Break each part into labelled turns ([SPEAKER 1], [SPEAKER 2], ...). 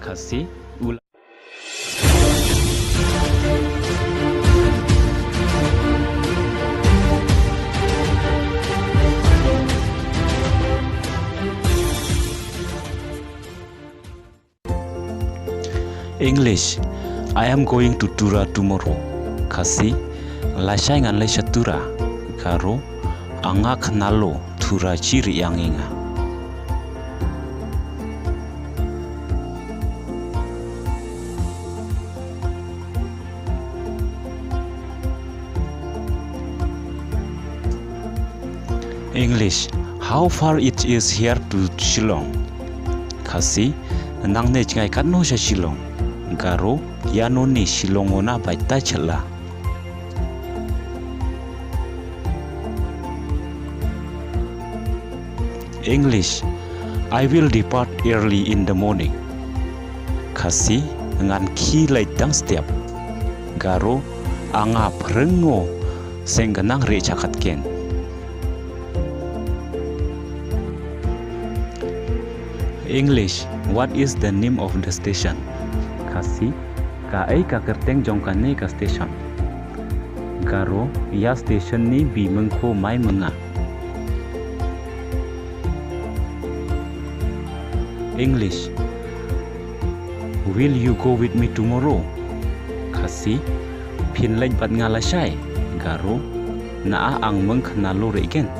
[SPEAKER 1] Kasih ulang. English. I am going to Tura tomorrow. Kasih lasai ngan lai Tura. Karo anga kenalo Tura ciri yang inga. English. How far it is here to Shillong? Kasih nang ne jangai kat no sha Shillong. Garo yano ni Shillong ona baita chela. English. I will depart early in the morning. Kasih ngan ki lai dang setiap. Garo anga prengo senggenang re cakat ken. English. What is the name of the station? Kasih ka ai ka kerteng jongkan ni ka station. Garo ya station ni bi mengko mai menga. English. Will you go with me tomorrow? Kasih pin lai bat ngalasai. Garo naa ang mengkenalo regen.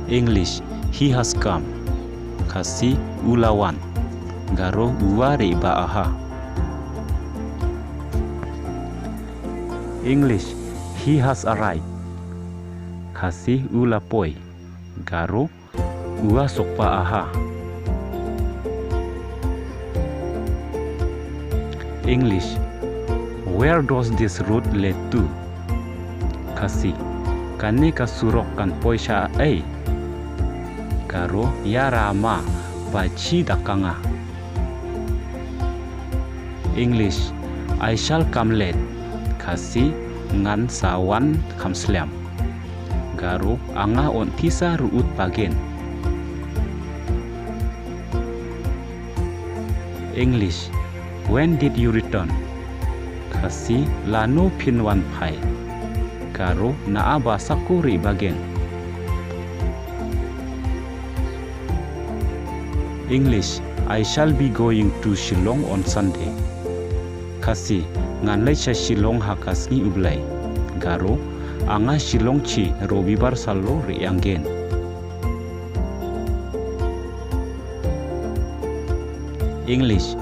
[SPEAKER 1] English. He has come. Kasih ulawan. Garo uare baaha. English. He has arrived. Kasih ulapoi. Garo ua sokpa aha. English. Where does this road lead to? Kasih kane kasurok kan poisha ai. Garo ya rama baci dakanga. English. I shall come late. Kasih ngan sawan kamslam. Garo anga on tisa ruut bagen. English. When did you return? Kasih lano pinwan pai. Garo naa basaku ri bagen. English. I shall be going to Shillong on Sunday. Kasih ngan lai sha Shillong hakasni ublai. Garo anga Shillong chi robibar salo rianggen. English.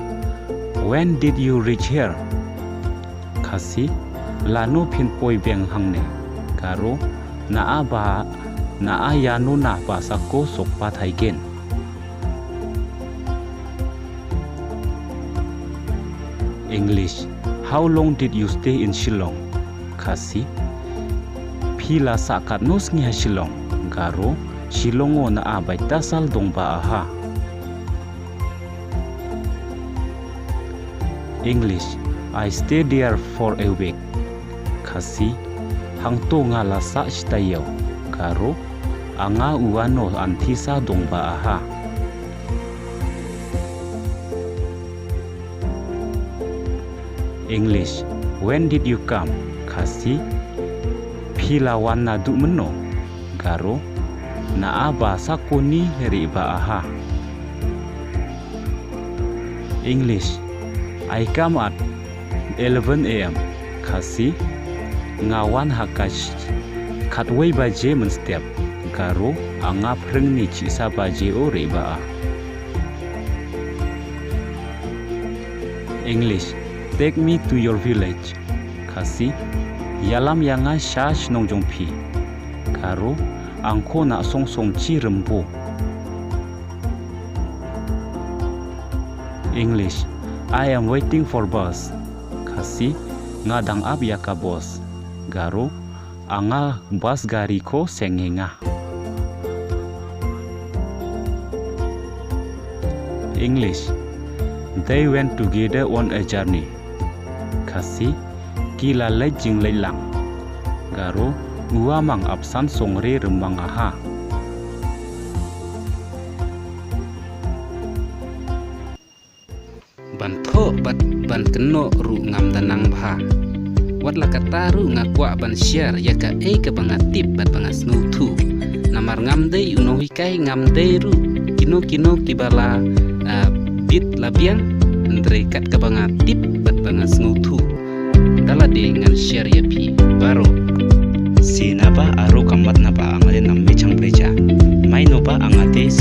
[SPEAKER 1] When did you reach here? Kasih lano pin poi beng hangne. Garo naa yano na basako sokpa thaigen. English. How long did you stay in Shillong? Kasih pila sakat nos ngi Shillong. Garo Shillong o na abay tasal dong ba aha. English. I stayed there for a week. Kasih hangto nga lasa shtayaw. Garo anga uano antisa dong ba aha. English. When did you come? Kasih pilawan na du meno. Garo naa basa kuni riba aha. English. I come at 11 a.m. Kasih ngawan hakash katway baje men step. Garo anga preng ni cisa baje o riba. English. Take me to your village. Kasih yalam yanga shash nongjongpi. Garo angko na song chi rembo. English. I am waiting for bus. Kasih ngadang ab yaka bos. Garo anga bus gari ko sengenga. English. They went together on a journey. Kasih kila lejing lelang. Garo uamang absan songre rembang aha.
[SPEAKER 2] ban tho ban keno ru ngam danang bha wat la kata ru ngakwa ban share ya ka ka bangatip bat bangas nutu namar ngam de uno hikai ngam de ru kino kibala bit labiang andre kat ka bangatip bat bangas nutu dala de ngan share ya pi baro
[SPEAKER 1] si na ba aro kamat na ba angale namme chang preja mai no ba angate